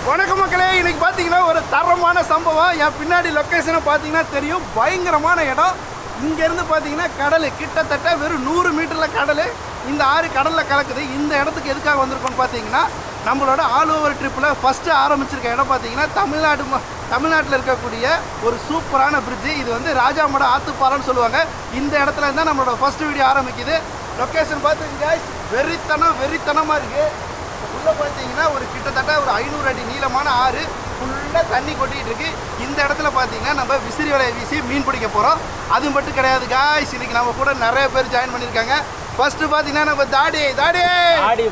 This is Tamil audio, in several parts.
வணக்கம் மக்களே, இன்னைக்கு பார்த்தீங்கன்னா ஒரு தரமான சம்பவம். என் பின்னாடி லொக்கேஷனை பார்த்தீங்கன்னா தெரியும், பயங்கரமான இடம். இங்கேருந்து பார்த்தீங்கன்னா கடல் கிட்டத்தட்ட வெறும் 100 மீட்டரில் கடல். இந்த ஆறு கடலில் கலக்குது. இந்த இடத்துக்கு எதுக்காக வந்திருக்கோன்னு பார்த்தீங்கன்னா, நம்மளோட ஆல் ஓவர் ட்ரிப்பில் ஃபஸ்ட்டு ஆரம்பிச்சிருக்க இடம் பார்த்தீங்கன்னா தமிழ்நாட்டில் இருக்கக்கூடிய ஒரு சூப்பரான பிரிட்ஜு. இது வந்து ராஜாமட ஆத்துப்பாறைன்னு சொல்லுவாங்க. இந்த இடத்துல இருந்தால் நம்மளோட ஃபஸ்ட்டு வீடியோ ஆரம்பிக்குது. லொக்கேஷன் பார்த்துங்க, வெறித்தனமாக இருக்குது. உள்ளே பார்த்தீங்கன்னா ஒரு கிட்டத்தட்ட ஒரு 500 அடி நீளமான ஆறு, ஃபுல்லாக தண்ணி கொட்டிகிட்டு இருக்கு. இந்த இடத்துல பார்த்தீங்கன்னா நம்ம விசிறி வலையை வீசி மீன் பிடிக்க போகிறோம். அது மட்டும் கிடையாது காய்ஸ், இன்னைக்கு நம்ம கூட நிறைய பேர் ஜாயின் பண்ணியிருக்காங்க. ஃபர்ஸ்ட் பார்த்தீங்கன்னா நம்ம தாடி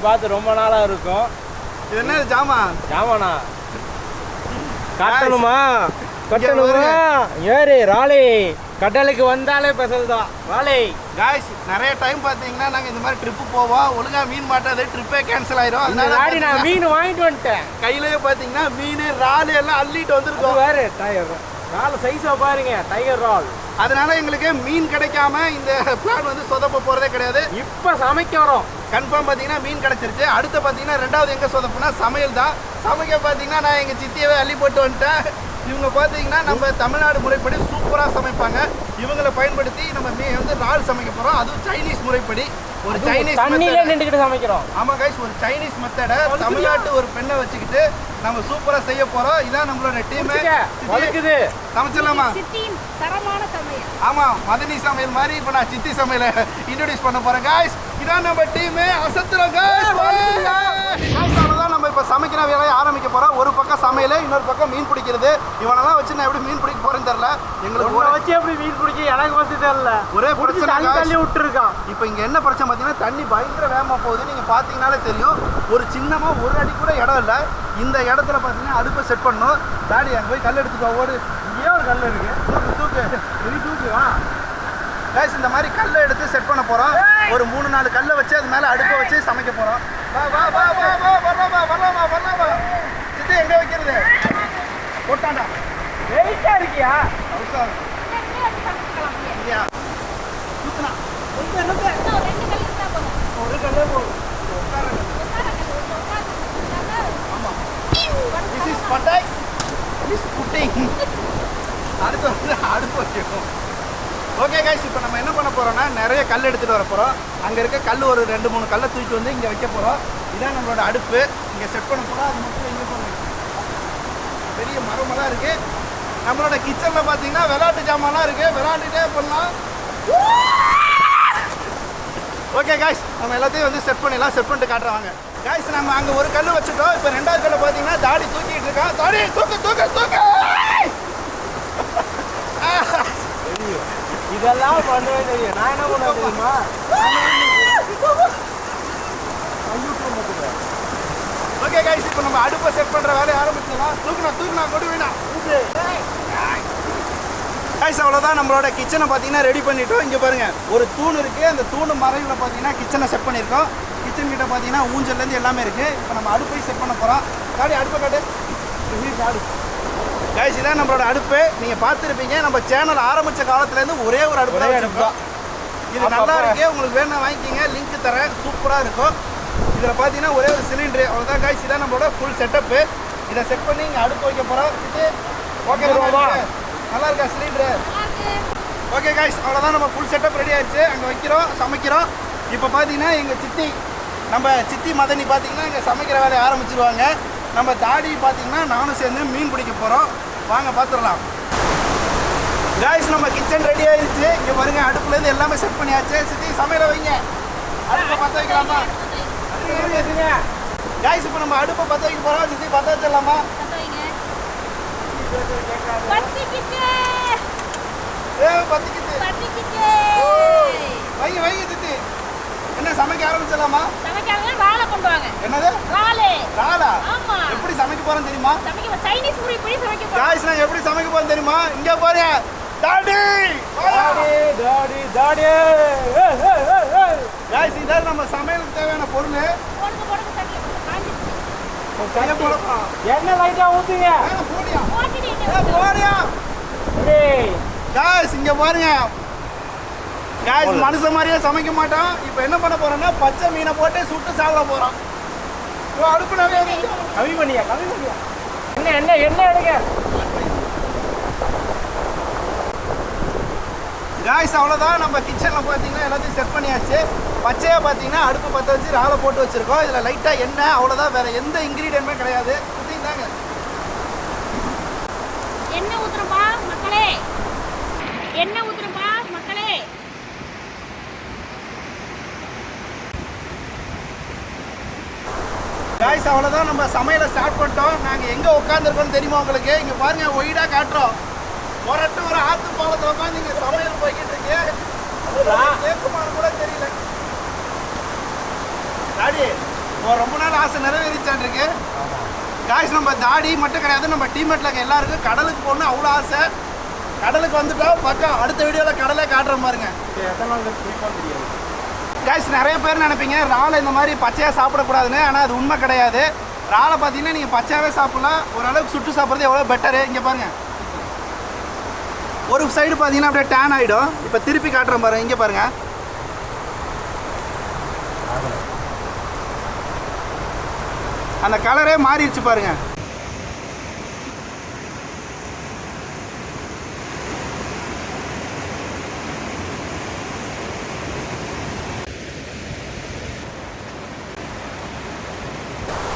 பார்த்து ரொம்ப நாளாக இருக்கும். இது என்ன ஜாமானா கட்டணுமா ஏறு ராலி கடலுக்கு வந்தாலே ஸ்பெஷல் தான் ராலி. காய்ஸ் நிறைய டைம் பார்த்தீங்கன்னா நாங்கள் இந்த மாதிரி ட்ரிப்பு போவோம், ஒழுங்காக மீன் மாட்டாது, ட்ரிப்பே கேன்சல் ஆயிரும். அதனால நான் மீன் வாங்கிட்டு வந்துட்டேன். கையிலேயே பார்த்தீங்கன்னா மீன் ராலு எல்லாம் அள்ளிட்டு வந்துருக்கோம். வேறு ரால் சைஸாக பாருங்க, டைகர் ரால். அதனால எங்களுக்கு மீன் கிடைக்காம இந்த பிளான் வந்து சொதப்ப போகிறதே கிடையாது. இப்போ சமைக்க வரோம் கன்ஃபார்ம் பார்த்தீங்கன்னா மீன் கிடச்சிருச்சு. அடுத்து பார்த்தீங்கன்னா ரெண்டாவது எங்கே சொதப்புனா சமையல் தான். சமைக்க பார்த்தீங்கன்னா நான் எங்கள் சித்தியவே அள்ளி போட்டு வந்துட்டேன். இவங்க பார்த்தீங்கன்னா நம்ம தமிழ்நாடு முறைப்படி சூப்பராக சமைப்பாங்க. இவங்களை பயன்படுத்தி நம்ம வந்து ரால் சமைக்க போகிறோம். அதுவும் சைனீஸ் முறைப்படி ஒரு சைனீஸ் நின்றுக்கிட்டு சமைக்கிறோம். ஆமாம் கைஸ், ஒரு சைனீஸ் மெத்தடை தமிழ்நாட்டு ஒரு பெண்ணை வச்சுக்கிட்டு நம்ம சூப்பராக செய்ய போகிறோம். இதான் நம்மளோட டீம். சமைச்சிடலாமா? ஆமாம், மதனி சமையல் மாதிரி இப்போ நான் சித்தி சமையலை இன்ட்ரோடியூஸ் பண்ண போகிறேன் காய்ஸ். இதான் நம்ம டீமு. அசத்துறோம் காய்ஸ். அவ்வளோதான், நம்ம இப்போ சமைக்கிற வேலையை ஆரம்பிக்க போகிறோம். ஒரு பக்கம் சமையல், இன்னொரு பக்கம் மீன் பிடிக்கிறது. இவனெல்லாம் வச்சு நான் எப்படி மீன் பிடிக்க போகிறேன்னு தெரியல. எங்களுக்கு வச்சு எப்படி மீன் பிடிக்க எனக்கு வந்து தெரியல. ஒரே பிரச்சனை தள்ளி விட்டுருக்கான். இப்போ இங்கே என்ன பிரச்சனை பார்த்தீங்கன்னா, தண்ணி பயங்கர வேகமாக போகுது. நீங்கள் பார்த்தீங்கன்னாலே தெரியும், ஒரு சின்னமாக ஒரு அடி கூட இடம் இல்லை. இந்த இடத்துல பார்த்தீங்கன்னா அடுப்பை செட் பண்ணணும். தாடி அங்கே போய் கல் எடுத்துக்கோ, ஓடு. இங்கே ஒரு கல் இருக்குது, தூக்குவா கைஸ். இந்த மாதிரி கல்லை எடுத்து செட் பண்ண போகிறோம். ஒரு 3-4 கல்லை வச்சு அது மேலே அடுப்பை வச்சு சமைக்க போகிறோம். வரலாமா சித்தி, எங்கே வைக்கிறது? போட்டாண்டா வெயிட்டா இருக்கியா? இல்லையா? தூக்குனா ஒரு கல்லே போதும். ஆமாம், திஸ் இஸ் பட்டாய், திஸ் புட்டிங். அடுத்து வந்து அடுப்பு வைக்கணும். ஓகே கைஸ், இப்போ நம்ம என்ன பண்ண போகிறோம்னா, நிறைய கல் எடுத்துகிட்டு வர போகிறோம். அங்கே இருக்க கல் ஒரு 2-3 கல்லை தூக்கிட்டு வந்து இங்கே வைக்க போகிறோம். இதான் நம்மளோட அடுப்பு. இங்கே செட் பண்ண போகிறோம். அது மட்டும் இங்கே போகணும். பெரிய மரமெல்லாம் இருக்குது. நம்மளோட கிச்சனில் பார்த்தீங்கன்னா விளையாட்டு ஜாமான்லாம் இருக்குது. விளையாண்டுட்டே பண்ணலாம். ஓகே கைஸ், நம்ம எல்லாத்தையும் வந்து செட் பண்ணிட்டு காட்டுறாங்க. கைஸ், நம்ம அங்கே ஒரு கல் வச்சுட்டோம். இப்போ ரெண்டாவது கல்லை பார்த்தீங்கன்னா தாடி தூக்கிட்டு இருக்கா. தாடி தூக்கு. இதெல்லாம் பண்ணவே தெரியும். நான் என்ன பண்ண தெரியுமா? ஓகே கைஸ், இப்போ நம்ம அடுப்பை செட் பண்ணுற வேலையை ஆரம்பிச்சிடலாம். தூக்குனா கொடு வேணாம் கைஸ். அவ்வளோதான், நம்மளோட கிச்சனை பார்த்தீங்கன்னா ரெடி பண்ணிட்டோம். இங்கே பாருங்கள், ஒரு தூண் இருக்குது. அந்த தூண் மறைவில் பார்த்தீங்கன்னா கிச்சனை செட் பண்ணியிருக்கோம். கிச்சன் கிட்ட பார்த்தீங்கன்னா ஊஞ்சல்லேருந்து எல்லாமே இருக்குது. இப்போ நம்ம அடுப்பை செட் பண்ண போகிறோம். காடி அடுப்பை காட்டு. ஆடு கைஸ், இதான் நம்மளோட அடுப்பு. நீங்கள் பார்த்துருப்பீங்க, நம்ம சேனல் ஆரம்பித்த காலத்துலேருந்து ஒரே ஒரு அடுப்பு தான் வச்சுருக்கோம். இது நல்லா இருக்கு, உங்களுக்கு வேணும் வாங்கிக்கிங்க, லிங்க் தரேன். சூப்பராக இருக்கும். இதில் பார்த்தீங்கன்னா ஒரே ஒரு சிலிண்டரு. அவ்வளோதான் கைஸ், இதான் நம்மளோட ஃபுல் செட்டப்பு. இதை செட் பண்ணி இங்கே அடுப்பு வைக்க போகிறோம். ஓகே, நல்லா இருக்கா சிலிண்டரு? ஓகே கைஸ், அவ்வளோதான், நம்ம ஃபுல் செட்டப் ரெடி ஆகிடுச்சு. அங்கே வைக்கிறோம், சமைக்கிறோம். இப்போ பார்த்தீங்கன்னா எங்கள் சித்தி மதனி பார்த்தீங்கன்னா இங்கே சமைக்கிற வேலையை ஆரம்பிச்சிருவாங்க. நம்ம தாடி பார்த்தீங்கன்னா நானும் சேர்ந்து மீன் பிடிக்க போகிறோம். வாங்க பார்த்துடலாம். காய்ஸ், நம்ம கிச்சன் ரெடி ஆகிடுச்சு. இங்கே பாருங்க, அடுப்புலேருந்து எல்லாமே செட் பண்ணியாச்சு. சித்தி சமையலை வைங்க. அடுப்பை பற்ற வைக்கலாமா? காய்ஸ், இப்போ நம்ம அடுப்பை பற்ற வைக்க போகிறோம். சித்தி பற்ற வச்சிடலாமா? வைங்க சித்தி. என்ன சமைக்க ஆரம்பிச்சிடலாமா? என்னது ராலா? எப்படி சமைக்க போறேன் தெரியுமா? காய்ஸ், நான் எப்படி சமைக்க போறேன் தெரியுமா? இங்க பாருங்க, தாடி. காய்ஸ், இதான் நம்ம சமையலுக்கு தேவையான பொருள். என்ன லைட்டா ஊத்துங்க. போடியா காய்ஸ், இங்க பாருங்க. காய்ஸ், மனுஷன் மாதிரியே சமைக்க மாட்டோம். இப்போ என்ன பண்ண போறோம்னா, பச்சை மீனை போட்டு சுட்டு சாப்பிட போறோம். அடுப்பு நிறைய கம்மி பண்ணியா என்ன எடுங்க காய்ஸ். அவ்வளோதான், நம்ம கிச்சனில் பார்த்தீங்கன்னா எல்லாத்தையும் செட் பண்ணியாச்சு. பச்சையாக பார்த்தீங்கன்னா அடுப்பு பற்ற வச்சு ராலை போட்டு வச்சுருக்கோம். இதில் லைட்டாக எண்ணெய், அவ்வளோதான், வேறு எந்த இன்க்ரீடியன்ட்மே கிடையாது. தாங்க எண்ணெய் ஊத்துறப்பா மக்களே, எண்ணெய் ஊத்துறப்பா மக்களே. காய்ஸ், அவ்வளோதான், நம்ம சமையலை ஸ்டார்ட் பண்ணிட்டோம். நாங்கள் எங்கே உட்காந்துருக்கோம்னு தெரியுமா உங்களுக்கு? இங்கே பாருங்கள், ஒயிடாக காட்டுறோம். ஒரு ஆற்று பாலத்தில் உட்காந்து இங்கே சமையல் போய்கிட்டு இருக்கு. கேட்குமான்னு கூட தெரியல. தாடி ரொம்ப நாள் ஆசை நிறைவேறிச்சான் இருக்கு. காய்ஸ், நம்ம தாடி மட்டும் கிடையாது, நம்ம டீம்மேட்டில் இருக்க எல்லாருக்கும் கடலுக்கு போகணும்னு அவ்வளோ ஆசை. கடலுக்கு வந்துட்டோம். பக்கம் அடுத்த வீடியோவில் கடலை காட்டுற பாருங்க. காய்ஸ், நிறைய பேர் நினைப்பீங்க இறாலை இந்த மாதிரி பச்சையாக சாப்பிடக்கூடாதுன்னு. ஆனால் அது உண்மை கிடையாது. இறாலை பார்த்தீங்கன்னா நீங்கள் பச்சையாகவே சாப்பிட்லாம். ஓரளவுக்கு சுட்டு சாப்பிட்றது எவ்வளோ பெட்டரு. இங்கே பாருங்கள், ஒரு சைடு பார்த்தீங்கன்னா அப்படியே டேன் ஆகிடும். இப்போ திருப்பி காட்டுறேன் பாருங்க. இங்கே பாருங்கள், அந்த கலரே மாறிடுச்சு பாருங்க.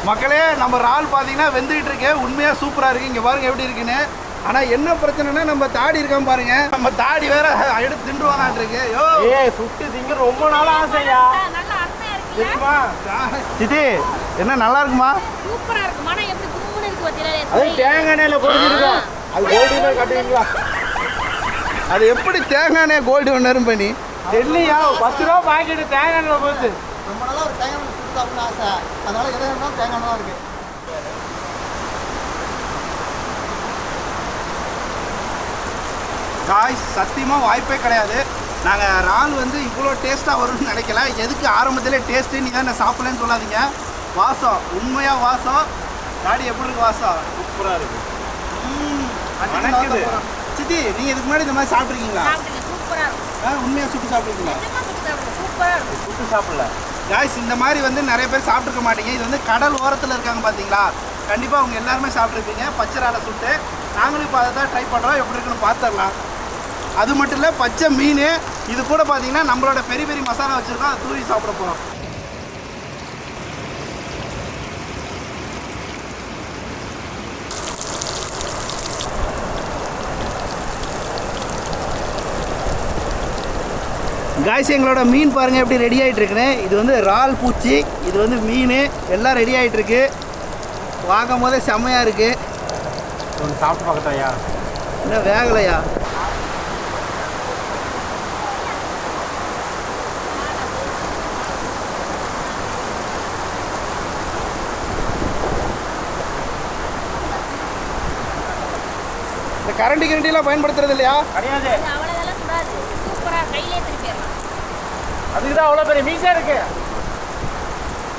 மக்களே, நம்ம இறால் பார்த்தீங்கன்னா வெந்துகிட்டு இருக்கு. உண்மையாக சூப்பராக இருக்குது. இங்கே பாருங்க எப்படி இருக்குன்னு. ஆனால் என்ன பிரச்சனைனா நம்ம தாடி இருக்கான் பாருங்க. நம்ம தாடி வேற எடுத்து திண்டுவானான் இருக்கு. சுட்டு திங்க ரொம்ப நாள் ஆசையா. நல்லா அருமையா இருக்குல்ல? தெரியுமா சித்தி? என்ன நல்லா இருக்குமா? சூப்பரா இருக்கு. மன எப்படி கும்முன்னு இருக்கு பாத்தீங்களா? அது தேங்காய் எண்ணெயில பொரிச்சிருக்கோம். அது கோல்டு கட்டுவீங்களா? அது எப்படி தேங்காய் எண்ணெய் கோல்டு ஒன்று பண்ணி தெரியலையா? 10 ரூபா பாக்கெட்டு தேங்காய் எண்ணெய் போச்சு. ரொம்ப நாளாக ஒரு தேங்காய் எண்ணெய் சுட்டு சாப்பிடணும்னு ஆசை. அதனால எதை வேணாலும் தேங்காய் எண்ணெய் தான் இருக்குது. காய்ஸ், சத்தியமாக வாய்ப்பே கிடையாது. நாங்கள் இறால் வந்து இவ்வளோ டேஸ்ட்டாக வரும்னு நினைக்கல. எதுக்கு ஆரம்பத்திலே டேஸ்ட்டு நீ தான் சாப்பிடலன்னு சொல்லாதீங்க. வாசம், உண்மையாக வாசம். தாடி எப்படி இருக்கு வாசம்? சூப்பராக இருக்கு. வணக்குது. சித்தி, நீங்கள் இதுக்கு முன்னாடி இந்த மாதிரி சாப்பிட்ருக்கீங்களா? சாப்பிடுங்க, சூப்பரா இருக்கும். உண்மையாக சுட்டு சாப்பிட்ருக்கீங்களா? நிஜமா சுட்டு சாப்பிடுங்க, சூப்பரா இருக்கும். சுட்டு சாப்பிடல காய்ஸ், இந்த மாதிரி வந்து நிறைய பேர் சாப்பிட்ருக்க மாட்டீங்க. இது வந்து கடல் ஓரத்தில் இருக்காங்க பார்த்தீங்களா? கண்டிப்பாக அவங்க எல்லாருமே சாப்பிட்ருப்பீங்க பச்சை இறாலை சுட்டு. நாங்களும் இப்போ அதை தான் ட்ரை பண்ணுறோம். எப்படி இருக்குன்னு பார்த்துடலாம். அது மட்டும் இல்லை, பச்சை மீன். இது கூட பார்த்தீங்கன்னா நம்மளோட பெரிய பெரிய மசாலா வச்சுருக்கோம். அதை தூவி சாப்பிட போகிறோம். காய்ஸ், எங்களோட மீன் பாருங்கள் எப்படி ரெடி ஆகிட்டு இருக்குன்னு. இது வந்து இறால் பூச்சி, இது வந்து மீன் எல்லாம் ரெடி ஆகிட்டு இருக்கு. பார்க்கும் போதே செம்மையாக இருக்குது. ஒன்று சாப்பிட்டு பார்க்கட்டாயா? இன்னும் வேகலையா? இந்த கரண்டிலாம் பயன்படுத்துறது இல்லையா? கிடையாது. அவ்வளோதெல்லாம் சுடாது. சூப்பரா கையிலே திருப்பிடலாம். அதுக்கு தான் அவ்வளோ பெரிய மீசா இருக்கு.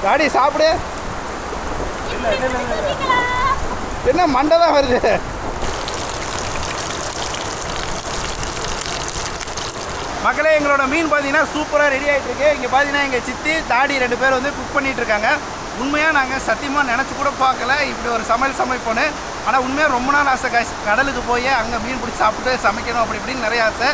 காடி சாப்பிடு. என்ன மண்டை தான் வருது. மக்களே, எங்களோட மீன் பார்த்தீங்கன்னா சூப்பராக ரெடி ஆகிட்டு இருக்கு. இங்கே பார்த்தீங்கன்னா எங்கள் சித்தி தாடி 2 பேர் வந்து குக் பண்ணிட்டு இருக்காங்க. உண்மையாக நாங்கள் சத்தியமாக நினச்சி கூட பார்க்கல இப்படி ஒரு சமைப்போன்னு. ஆனால் உண்மையாக ரொம்ப நாள் ஆசை காய்ஸ். கடலுக்கு போய் அங்கே மீன் பிடிச்சி சாப்பிட்டு சமைக்கணும் அப்படி இப்படின்னு நிறைய ஆசை.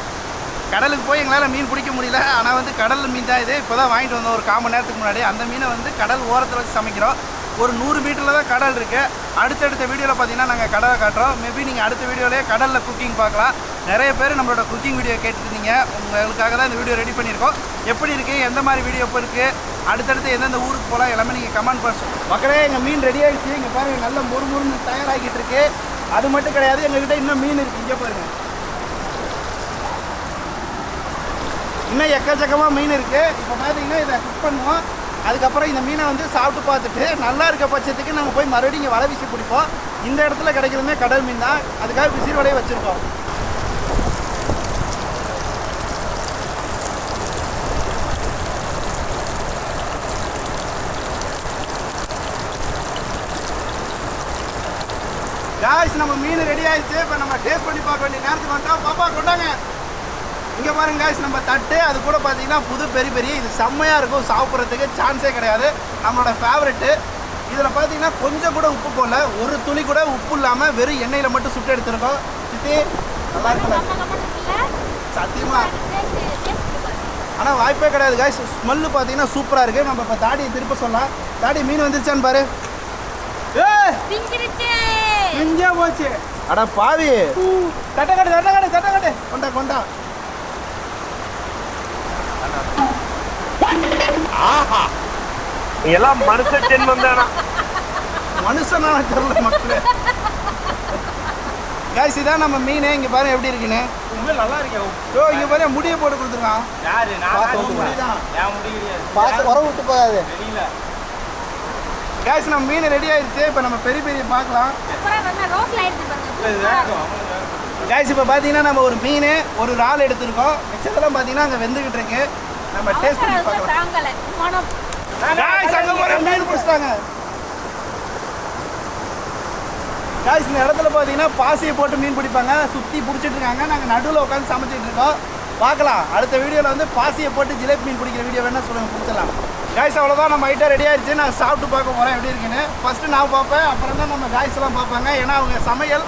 கடலுக்கு போய் எங்களால் மீன் பிடிக்க முடியல. ஆனால் வந்து கடல் மீன் தான் இது. இப்போ தான் வாங்கிட்டு வந்தோம் ஒரு 1/4 மணி நேரத்துக்கு முன்னாடி. அந்த மீனை வந்து கடல் ஓரத்தில் வச்சு சமைக்கிறோம். ஒரு 100 மீட்டரில் தான் கடல் இருக்குது. அடுத்தடுத்த வீடியோவில் பார்த்தீங்கன்னா நாங்கள் கடலை காட்டுறோம். மேபி நீங்கள் அடுத்த வீடியோவிலே கடலில் குக்கிங் பார்க்கலாம். நிறைய பேர் நம்மளோட குக்கிங் வீடியோ கேட்டுருந்தீங்க. உங்களுக்காக தான் இந்த வீடியோ ரெடி பண்ணியிருக்கோம். எப்படி இருக்குது, எந்த மாதிரி வீடியோ இப்போ இருக்குது, அடுத்தடுத்து எந்தெந்த ஊருக்கு போகலாம் எல்லாமே நீங்கள் கமெண்ட் பண்ண. மக்களே, எங்கள் மீன் ரெடி ஆகிடுச்சு. இங்கே பாருங்கள், நல்ல முறுமுறுன்னு தயாராகிட்டு இருக்கு. அது மட்டும் கிடையாது, எங்ககிட்ட இன்னும் மீன் இருக்குது. இங்கே பாருங்கள், இன்னும் எக்கச்சக்கமாக மீன் இருக்குது. இப்போ பார்த்தீங்கன்னா இதை குக் பண்ணுவோம். அதுக்கப்புறம் இந்த மீனை வந்து சாப்பிட்டு பார்த்துட்டு நல்லா இருக்க பட்சத்துக்கு நம்ம போய் மறுபடியும் இங்கே வலை வீசி பிடிப்போம். இந்த இடத்துல கிடைக்கிறதுமே கடல் மீன் தான். அதுக்காக விசிறி வலையை வச்சுருக்கோம். காய்ஸ், நம்ம மீன் ரெடி ஆயிடுச்சு. இப்போ நம்ம டேஸ்ட் பண்ணி பார்க்க வேண்டிய நேரத்துக்கு வந்துட்டோம். பாப்பா கொண்டாங்க. இங்கே பாருங்க காய்ஸ், நம்ம தட்டு அது கூட பார்த்தீங்கன்னா புது பெரிய பெரிய இது செம்மையாக இருக்கும். சாப்பிட்றதுக்கு சான்ஸே கிடையாது. நம்மளோட ஃபேவரெட்டு. இதில் பார்த்தீங்கன்னா கொஞ்சம் கூட உப்பு போடல, ஒரு துளி கூட உப்பு இல்லாமல் வெறும் எண்ணெயில் மட்டும் சுட்டு எடுத்துருக்கோம். சித்தி நல்லா இருக்குல்ல? சத்தியமா ஆனால் வாய்ப்பே கிடையாது காய்ஸ். ஸ்மெல்லு பார்த்தீங்கன்னா சூப்பராக இருக்குது. நம்ம இப்போ தாடியை திருப்ப சொல்லலாம். தாடி மீன் வந்துருச்சான்னு பாரு. பிஞ்சா போச்சு. அட பாவி, தட்டக்கட்டு கொண்டா கொண்டா. ஆஹா, எல்லாம் மனுஷ ஜென்மம் தானா? மனுஷனா தெரியல மக்களே. காய்ஸ் இதான் நம்ம மீன். இங்கே பாருங்க எப்படி இருக்குன்னு. உண்மையில நல்லா இருக்கேன். ஓ இங்கே பாருங்க முடியை போட்டு கொடுத்துருக்கான். யாரு? பார்த்து நான் முடிதான். ஏன் முடியாது? பார்த்து உரம் விட்டு போகாது. தெரியல. காய்ஸ் நம்ம மீன் ரெடி ஆயிடுச்சு. இப்போ நம்ம பெரிய பெரிய பார்க்கலாம். காய்ஸ் இப்போ பார்த்தீங்கன்னா நம்ம ஒரு மீன் ஒரு இறால் எடுத்திருக்கோம். மிச்சத்தெல்லாம் பார்த்தீங்கன்னா அங்கே வெந்துக்கிட்டு இருக்கு. நம்ம டேஸ்ட் பண்ணி பார்க்கலாம். காய்ஸ் அங்கே போகிற மீன் பிடிச்சிட்டாங்க. காய்ஸ் இந்த இடத்துல பார்த்தீங்கன்னா பாசியை போட்டு மீன் பிடிப்பாங்க. சுற்றி பிடிச்சிட்டு இருக்காங்க. நாங்கள் நடுவில் உட்காந்து சமைச்சிட்டு இருக்கோம். பார்க்கலாம். அடுத்த வீடியோவில் வந்து பாசியை போட்டு ஜிலேபி மீன் பிடிக்கிற வீடியோ வேணா சொல்லுங்கள், பிடிச்சலாம். காய்ஸ் அவ்வளோதான், நம்ம ஐட்டம் ரெடி ஆயிடுச்சு. நான் சாப்பிட்டு பார்க்க போகிறேன் எப்படி இருக்குன்னு. ஃபஸ்ட்டு நான் பார்ப்பேன், அப்புறம் தான் நம்ம காய்ஸ் எல்லாம் பார்ப்பாங்க. ஏன்னா அவங்க சமையல்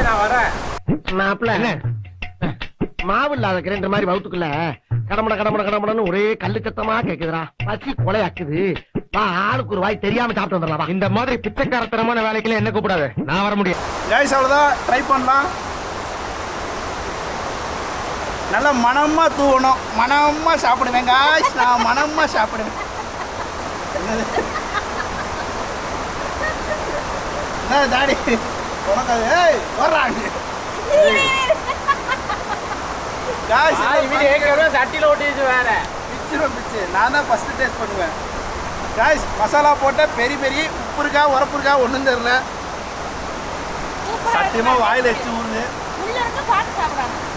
நான் வரேன். மாவு இல்லாத கிரைண்டர் மாதிரி வவுத்துக்குள்ள கடமடன்னு ஒரே கல்லு சத்தமா கேக்குதுடா. பசி கொலையாக்குது. ஆளுக்கு ஒரு வாய் தெரியாம சாப்பிட்டு வந்துடலாம். இந்த மாதிரி பிச்சைக்காரத்தனமான வேலைக்கெல்லாம் என்ன கூப்பிடாது, நான் வர முடியும். காய்ஸ் அவ்வளோதான், ட்ரை பண்ணலாம். நல்லா மனமா தூவணும். மனமா சாப்பிடுவேன் காய்ஸ். நான் மனமா சாப்பிடுவேன். என்ன தாடி உனக்கு அது? ஏய் வர்றாங்க காய்ஸ். சட்டியில ஓட்டிச்சு வேற பிச்சு நான் தான் ஃபஸ்ட்டு டேஸ்ட் பண்ணுவேன். காய்ஸ் மசாலா போட்ட பெரிய பெரிய உப்பு இருக்கா உரப்பு இருக்கா ஒன்றும் தெரியல. சத்தியமாக வாயில் வச்சு ஊருது.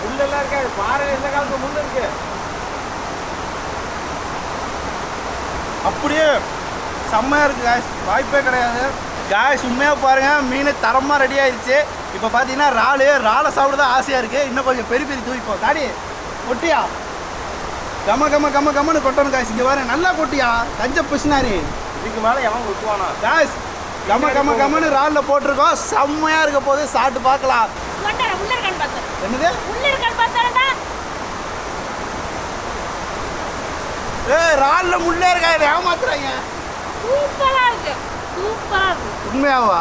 முள்ளெல்லாம் இருக்காது. பாறை எந்த காலத்துல முள்ளு இருக்கு. அப்படியே செம்மையாக இருக்குது காய்ஸ். வாய்ப்பே கிடையாது காய்ஸ். உண்மையாக பாருங்கள், மீன் தரமாக ரெடி ஆயிடுச்சு. இப்போ பார்த்தீங்கன்னா இறாலை சாப்பிட தான் ஆசையாக இருக்குது. இன்னும் கொஞ்சம் பெரிய பெரிய தூக்கிப்போம். தாடி கொட்டியா கம்மன்னு கொட்டணும் காய்ஸ். இங்கே பாருங்க நல்லா கொட்டியா கஞ்ச பிசினாரி. இதுக்கு மேலே எவன் கொட்டுவானா? காய்ஸ் கம்மன்னு இறாலில் போட்டிருக்கோம். செம்மையாக இருக்க போது சாப்பிட்டு பார்க்கலாம். என்னது? இறாலில் முள்ளே இருக்கா? ஏமாத்துறாங்க. உண்மையாவா?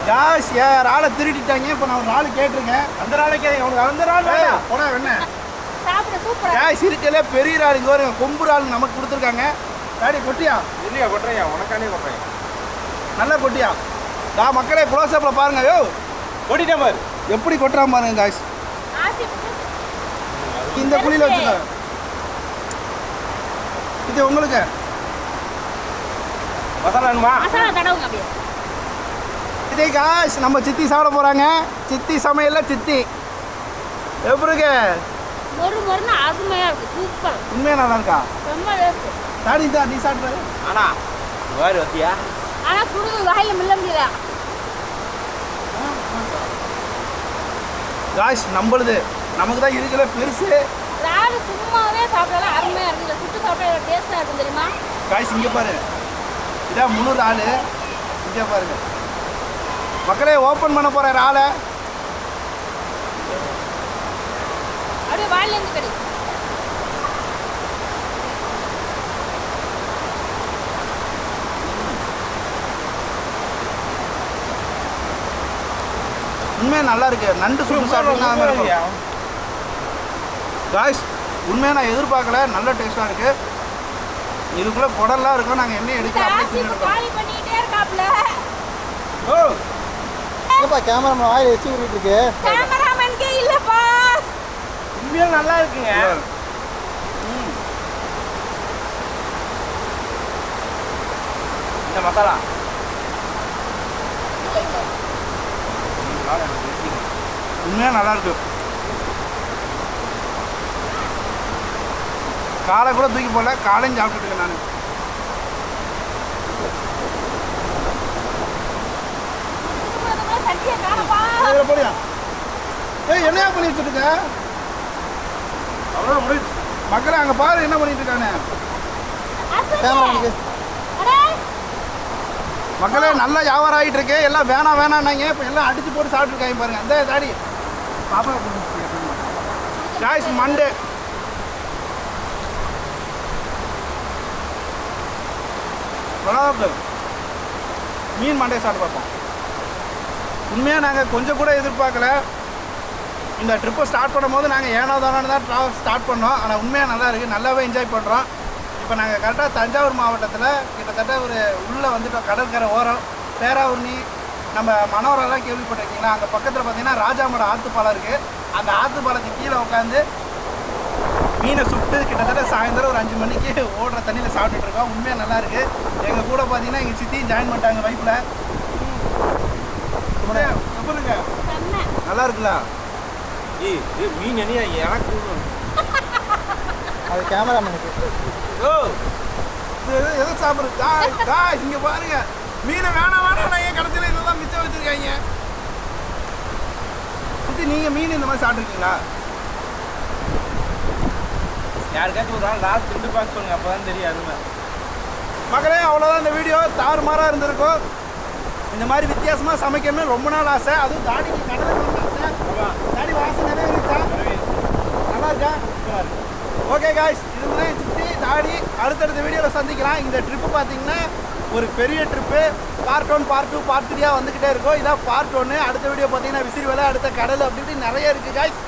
காய்ஸ் இறாலை திருடிட்டாங்க. இப்போ நான் ஒரு இறால் கேட்டிருக்கேன். அந்த நாளைக்கு அவனுக்கு அந்த நாள் போனா என்ன காய்ஸ் இருக்கல பெரிய இறால். இங்கே வருங்க கொம்பு இறால் நமக்கு கொடுத்துருக்காங்க. டாடி கொட்டியா? இல்லையா கொட்டுறையா? உனக்கானே கொட்டுறேன். நல்லா கொட்டியா? மக்களே க்ளோஸ்அப்பில் பாருங்க. யோ கொட்டிட்டேன் பாரு எப்படி கொட்டுறான் பாருங்க காய்ஸ். இந்த குழியில் வச்சுக்க. இது உங்களுக்கு மசாலா வேணுமா? இதே காய்ஸ் நம்ம சித்தி சாப்பிட போகிறாங்க. சித்தி சமையல்ல சித்தி எப்படி உண்மையாக நல்லா இருக்கா? தாடி தான் நீ சாப்பிட்ற. ஆனா வேறு வத்தியா? காய்ஸ் நம்மளுது நமக்கு தான் இருக்கிற பெருசு. சும்மாவே சாப்பிடலாம் அருமையா இருக்கு. சுட்டு சாப்பிட டேஸ்டா இருக்கும் தெரியுமா? காய்ஸ் இங்கே பாரு, இதான் 300 ஆள். இங்கே பாருங்க மக்களே, ஓப்பன் பண்ண போகிற ஆளை அப்படியே வாயில இருந்து கடி. உண்மையாக நல்லா இருக்கு. நண்டு சுட்டு சாப்பிட்டா காய்ஸ் உண்மையாக நான் எதிர்பார்க்கல. நல்ல டேஸ்ட்டாக இருக்குது. இதுக்குள்ளே குடல்லாம் இருக்கும். நாங்கள் என்ன எடுக்கலாம் ஓ இல்லப்பா கேமரா வாயில் வச்சு விட்டுட்டு இருக்கு. உண்மையாக நல்லா இருக்குங்க. இந்த மசாலா உண்மையாக நல்லா இருக்கு. காலை கூட தூக்கி போடல. காலையும் சாப்பிட்டுருக்கேன் நான். போடியா? ஏய் என்னையா பண்ணி வச்சுருக்க? அவ்வளோ முடிச்சு மக்களே அங்கே பாரு என்ன பண்ணிட்டு இருக்கானே. கேமரா எனக்கு மக்களே நல்லா வியாபாரம் ஆகிட்டு இருக்கு. எல்லாம் வேணாம் வேணான்னாங்க, இப்போ எல்லாம் அடிச்சு போட்டு சாப்பிட்டுருக்காங்க பாருங்க. அந்த தாடி பாப்பா காய்ஸ் மண்டே மீன் மண்டே சாப்பிட்டு பார்ப்போம். உண்மையாக நாங்கள் கொஞ்சம் கூட எதிர்பார்க்கல. இந்த ட்ரிப்பை ஸ்டார்ட் பண்ணும்போது நாங்கள் ஏனோ தானோன்னு தான் ஸ்டார்ட் பண்ணோம். ஆனால் உண்மையாக நல்லா இருக்குது, நல்லாவே என்ஜாய் பண்ணுறோம். இப்போ நாங்கள் கரெக்டாக தஞ்சாவூர் மாவட்டத்தில் கிட்டத்தட்ட ஒரு உள்ளே வந்துட்டோம். கடற்கரை ஓரம் பேராவூர்னி நம்ம மனோரெல்லாம் கேள்விப்பட்டிருக்கீங்களா? அங்கே பக்கத்தில் பார்த்தீங்கன்னா ராஜாமட ஆற்றுப்பாலம் இருக்குது. அந்த ஆற்றுப்பாலத்துக்கு கீழே உட்காந்து மீனை சுட்டு கிட்டத்தட்ட சாயந்தரம் ஒரு 5 மணிக்கு ஓடுற தண்ணியில் சாப்பிட்டுட்டு இருக்கோம். உண்மையாக நல்லா இருக்குது. எங்கள் கூட பார்த்தீங்கன்னா எங்கள் சித்தியும் ஜாயின் பண்ணிட்டாங்க வைப்பில். எப்படிங்க நல்லா இருக்குல்ல? மீன் என்ன எனக்கு அது கேமராமேனுக்கு. ஓ இது எதை சாப்பிட்றது? இங்கே பாருங்க மீனை வேணாம் நான் கடைசியில் இதெல்லாம் மிச்சம் வச்சுருக்காங்க. சித்தி நீங்கள் மீன் இந்த மாதிரி சாப்பிட்ருக்கீங்களா? யாருக்காச்சும் ஒரு நாள் லாஸ்ட் 2 பாக்ஸ் சொல்லுங்க, அப்போ தான் தெரியும் அருமை. மக்களே அவ்வளோதான் இந்த வீடியோ. தாறுமாறாக இருந்திருக்கும். இந்த மாதிரி வித்தியாசமாக சமைக்கணும்னு ரொம்ப நாள் ஆசை. அதுவும் தாடிக்கு கடலை ஆசை. தாடி வாசம் நிறைய இருக்கா? நல்லா இருக்கா? ஓகே காய்ஸ், இதுதான் என் சித்தி தாடி. அடுத்தடுத்த வீடியோவில் சந்திக்கலாம். இந்த ட்ரிப்பு பார்த்தீங்கன்னா ஒரு பெரிய ட்ரிப்பு. பார்ட் 1 பார்ட் 2 பார்ட் 3 வந்துக்கிட்டே இருக்கும். இதான் பார்ட் 1. அடுத்த வீடியோ பார்த்தீங்கன்னா விசிறி வேலை, அடுத்த கடல் அப்படி இப்படி நிறைய இருக்குது காய்ஸ்.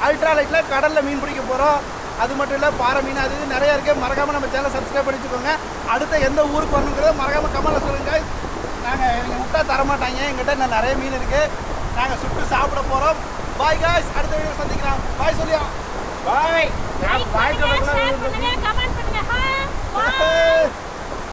அல்ட்ரா லைட்டில் கடலில் மீன் பிடிக்க போகிறோம். அது மட்டும் இல்லை பாறை மீன் அது இது நிறையா இருக்குது. மறக்காமல் நம்ம சேனலை சப்ஸ்கிரைப் பண்ணி வச்சுக்கோங்க. அடுத்த எந்த ஊருக்கு வரணுங்கிறத மறக்காமல் கமெண்ட்டில் சொல்லுங்கள் காய்ஸ். நாங்கள் எங்கள் விட்டா தரமாட்டாங்க. எங்கிட்ட இன்னும் நிறைய மீன் இருக்குது. நாங்கள் சுட்டு சாப்பிட போகிறோம். பாய் காய்ஸ், அடுத்த வீடியோ சந்திக்கலாம். பாய் சொல்லியா? பாய். லைக் பண்ணுங்க, ஷேர் பண்ணுங்க, கமெண்ட்